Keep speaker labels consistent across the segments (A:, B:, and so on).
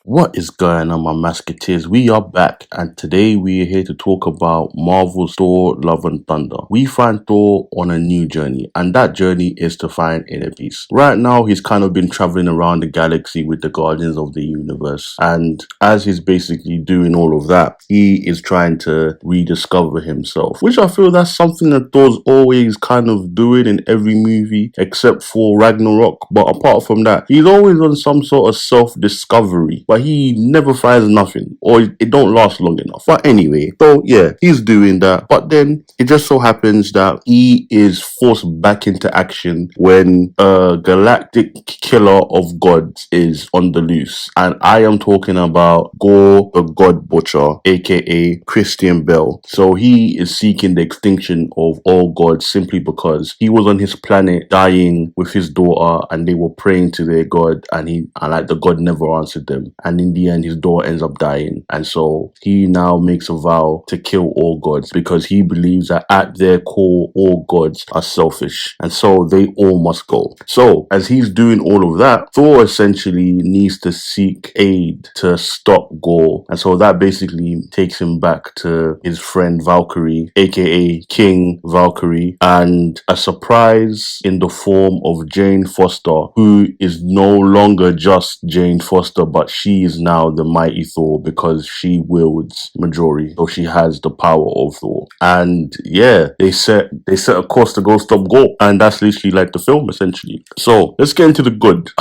A: What is going on, my Masketeers? We are back, and today we are here to talk about Marvel's Thor: Love and Thunder. We find Thor on a new journey, and that journey is to find inner peace. Right now, he's kind of been traveling around the galaxy with the Guardians of the Universe, and as he's basically doing all of that, he is trying to rediscover himself, which I feel that's something that Thor's always kind of doing in every movie except for Ragnarok. But apart from that, he's always on some sort of self-discovery, but he never finds nothing, or it don't last long enough. But anyway, so yeah, he's doing that. But then it just so happens that he is forced back into action when a galactic killer of gods is on the loose. And I am talking about Gore the God Butcher, aka Christian Bale. So he is seeking the extinction of all gods simply because he was on his planet dying with his daughter, and they were praying to their god, and like the god never answered them. And in the end, his daughter ends up dying. And so he now makes a vow to kill all gods because he believes that at their core, all gods are selfish. And so they all must go. So as he's doing all of that, Thor essentially needs to seek aid to stop Gore. And so that basically takes him back to his friend Valkyrie, aka King Valkyrie, and a surprise in the form of Jane Foster, who is no longer just Jane Foster, but she is now the mighty Thor because she wields Majori, so she has the power of Thor. And yeah, they set a course to go stop Gore, and that's literally like the film essentially. So let's get into the good.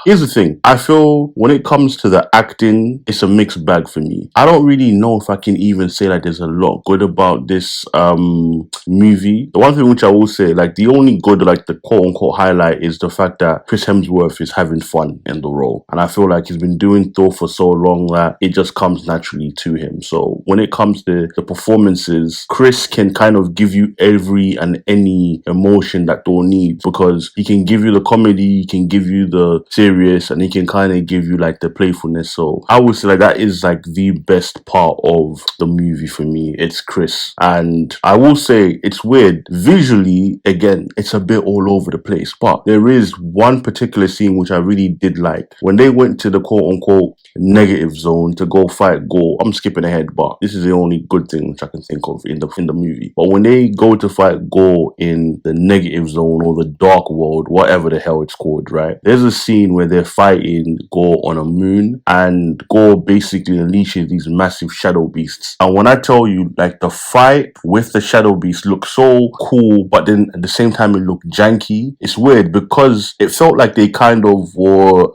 A: Here's the thing. I feel when it comes to the acting, it's a mixed bag for me. I don't really know if I can even say like there's a lot good about this movie. The one thing which I will say, like the only good, like the quote unquote highlight, is the fact that Chris Hemsworth is having fun in the role. And I feel like he's been doing Thor for so long that it just comes naturally to him. So when it comes to the performances, Chris can kind of give you every and any emotion that Thor needs, because he can give you the comedy, he can give you the serious, and he can kind of give you like the playfulness. So I would say like that is like the best part of the movie for me. It's Chris. And I will say it's weird. Visually, again, it's a bit all over the place. But there is one particular scene which I really did like. When they went to the quote unquote negative zone to go fight Gore. I'm skipping ahead, but this is the only good thing which I can think of in the movie. But when they go to fight Gore in the negative zone or the dark world, whatever the hell it's called, right? There's a scene where they're fighting Gore on a moon, and Gore basically unleashes these massive shadow beasts. And when I tell you, like, the fight with the shadow beast looked so cool, but then at the same time it looked janky. It's weird because it felt like they kind of were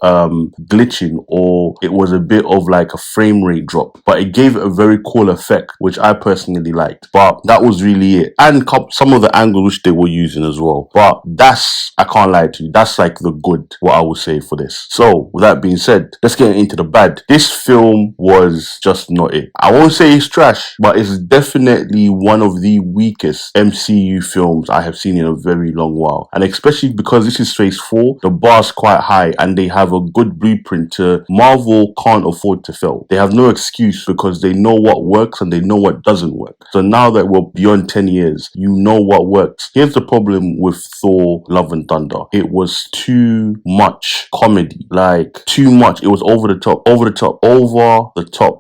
A: glitching, or it was a bit of like a frame rate drop, but it gave it a very cool effect, which I personally liked. But that was really it, and some of the angles which they were using as well. But that's, I can't lie to you, that's like the good, what I would say for this. So with that being said, let's get into the bad. This film was just not it. I won't say it's trash, but it's definitely one of the weakest MCU films I have seen in a very long while. And especially because this is phase 4, the bar's quite high, and they have a good blueprint to Marvel can't afford to fail. They have no excuse because they know what works and they know what doesn't work. So now that we're beyond 10 years, you know what works. Here's the problem with Thor: Love and Thunder. It was too much comedy, like too much. It was over the top.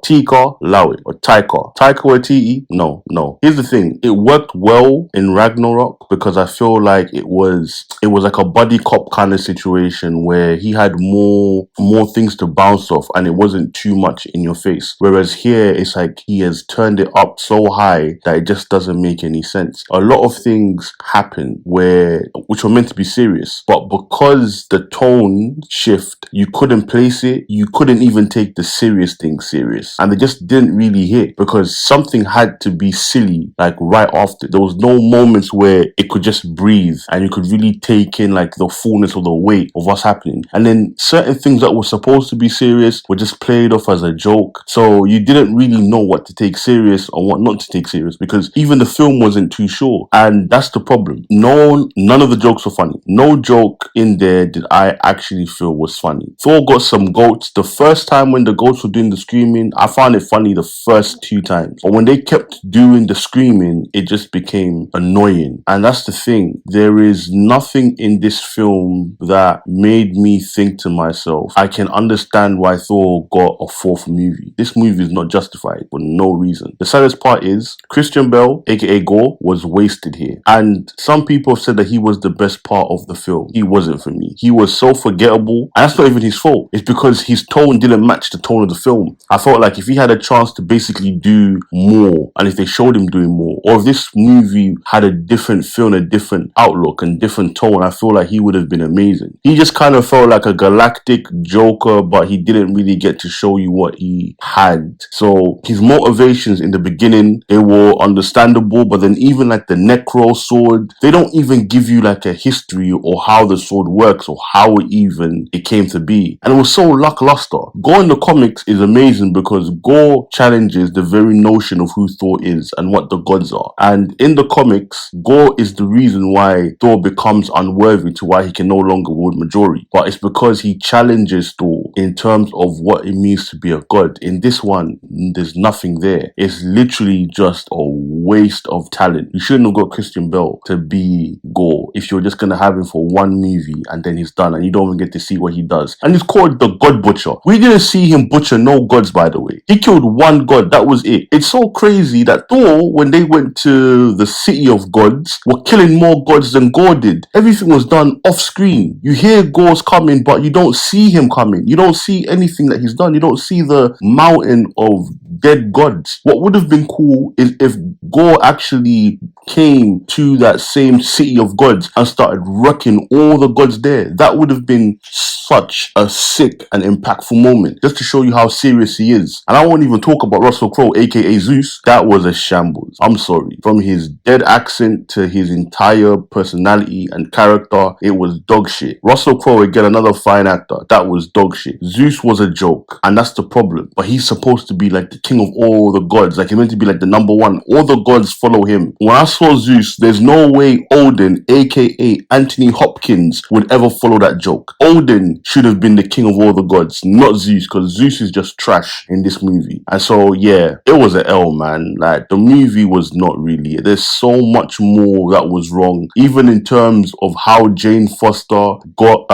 A: Tika, allow it. Or Taika or T-E? No. Here's the thing. It worked well in Ragnarok because I feel like it was like a buddy cop kind of situation where he had more things to bounce off and it wasn't too much in your face. Whereas here, it's like he has turned it up so high that it just doesn't make any sense. A lot of things happen which were meant to be serious, but because the tone shift, you couldn't place it. You couldn't even take the serious thing serious, and they just didn't really hit because something had to be silly like right after. There was no moments where it could just breathe and you could really take in like the fullness of the weight of what's happening. And then certain things that were supposed to be serious were just played off as a joke, so you didn't really know what to take serious or what not to take serious because even the film wasn't too sure. And that's the problem. None of the jokes were funny. No joke in there did I actually feel was funny. Thor got some goats. The first time when the goats were doing the screaming, I found it funny the first 2 times. But when they kept doing the screaming, it just became annoying. And that's the thing. There is nothing in this film that made me think to myself, I can understand why Thor Thor got a fourth movie. This movie is not justified for no reason. The saddest part is Christian Bale, aka Gore, was wasted here. And some people have said that he was the best part of the film. He wasn't for me. He was so forgettable. And that's not even his fault. It's because his tone didn't match the tone of the film. I felt like if he had a chance to basically do more, and if they showed him doing more, or if this movie had a different film, a different outlook and different tone, I feel like he would have been amazing. He just kind of felt like a galactic Joker, but he didn't really get to show you what he had. So his motivations in the beginning, they were understandable, but then even like the Necro sword, they don't even give you like a history or how the sword works or how it came to be. And it was so lackluster. Gore in the comics is amazing because Gore challenges the very notion of who Thor is and what the gods are. And in the comics, Gore is the reason why Thor becomes unworthy to why he can no longer wield Majori. But it's because he challenges Thor in terms of what it means to be a god. In this one, there's nothing there. It's literally just a waste of talent. You shouldn't have got Christian Bale to be Gore if you're just gonna have him for one movie and then he's done and you don't even get to see what he does. And he's called the God Butcher. We didn't see him butcher no gods, by the way. He killed one god, that was it. It's so crazy that Thor, when they went to the city of gods, were killing more gods than Gore did. Everything was done off screen. You hear Gore's coming, but you don't see him coming. You don't see anything that he's done. You don't see the mountain of dead gods. What would have been cool is if Gore actually came to that same city of gods and started wrecking all the gods there. That would have been such a sick and impactful moment, just to show you how serious he is. And I won't even talk about Russell Crowe, aka Zeus. That was a shambles. I'm sorry. From his dead accent to his entire personality and character, it was dog shit. Russell Crowe, again, another fine actor. That was dog shit. Zeus was a joke, and that's the problem. But he's supposed to be like the king of all the gods. Like, he's meant to be like the number one. All the gods follow him. When I saw Zeus, there's no way Odin, aka Anthony Hopkins, would ever follow that joke. Odin should have been the king of all the gods, not Zeus, because Zeus is just trash in this movie. And so, yeah, it was an L, man. Like, the movie was not really it. There's so much more that was wrong, even in terms of how Jane Foster got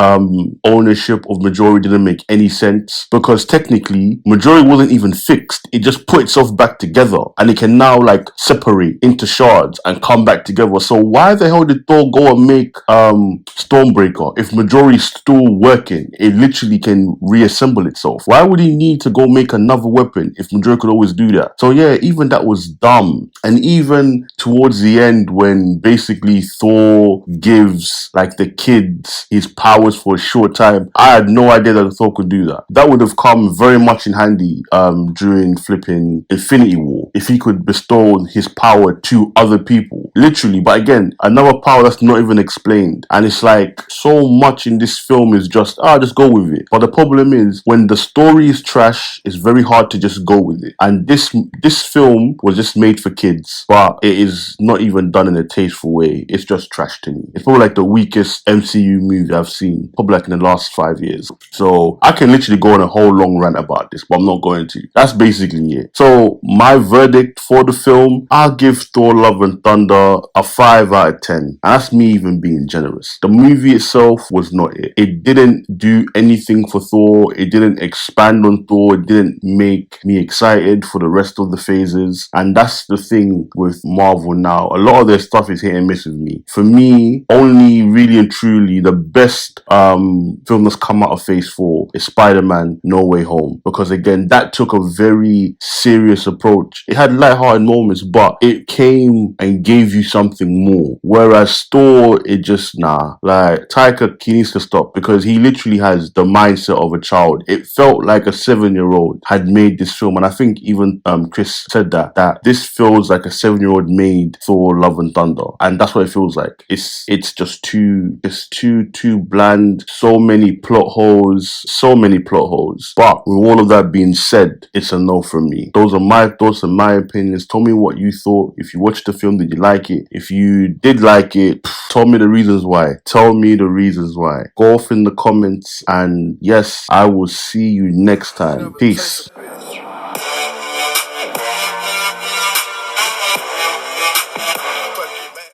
A: ownership of Majori didn't make any sense, because technically Majori wasn't even fixed. It just put itself back together, and it can now like separate into shards and come back together. So why the hell did Thor go and make Stormbreaker if Majori's still working? It literally can reassemble itself. Why would he need to go make another weapon if Majori could always do that? So yeah, even that was dumb. And even towards the end, when basically Thor gives like the kids his powers for a short time, I had no idea that Thor could do that. That would have come very much in handy during flipping Infinity War if he could bestow his power to other people, literally. But again, another power that's not even explained, and it's like so much in this film is just just go with it. But the problem is, when the story is trash, it's very hard to just go with it. And this film was just made for kids, but it is not even done in a tasteful way. It's just trash to me. It's probably like the weakest MCU movie I've seen, probably like in the last 5 years. So I can literally go on a whole long rant about this, but I'm not going to. That's basically it. So my verdict for the film, I'll give Thor Love and Thunder a 5 out of 10. And that's me even being generous. The movie itself was not it. It didn't do anything for Thor. It didn't expand on Thor. It didn't make me excited for the rest of the phases. And that's the thing with Marvel now. A lot of their stuff is hit and miss with me. For me, only really and truly the best film that's come out of Phase 4 is Spider-Man No Way Home. Because again, that took a very serious approach. It had lighthearted moments, but it came and gave you something more. Whereas Thor, it just, like, Taika, he needs to stop, because he literally has the mindset of a child. It felt like a 7-year-old had made this film, and I think even Chris said that this feels like a 7-year-old made Thor Love and Thunder, and that's what it feels like. It's just too bland. So many plot holes. But with all of that being said, it's a no from me. Those are my thoughts and my opinions. Tell me what you thought. If you watched the film, did you like it? If you did like it, tell me the reasons why. Go off in the comments, and yes, I will see you next time. Peace.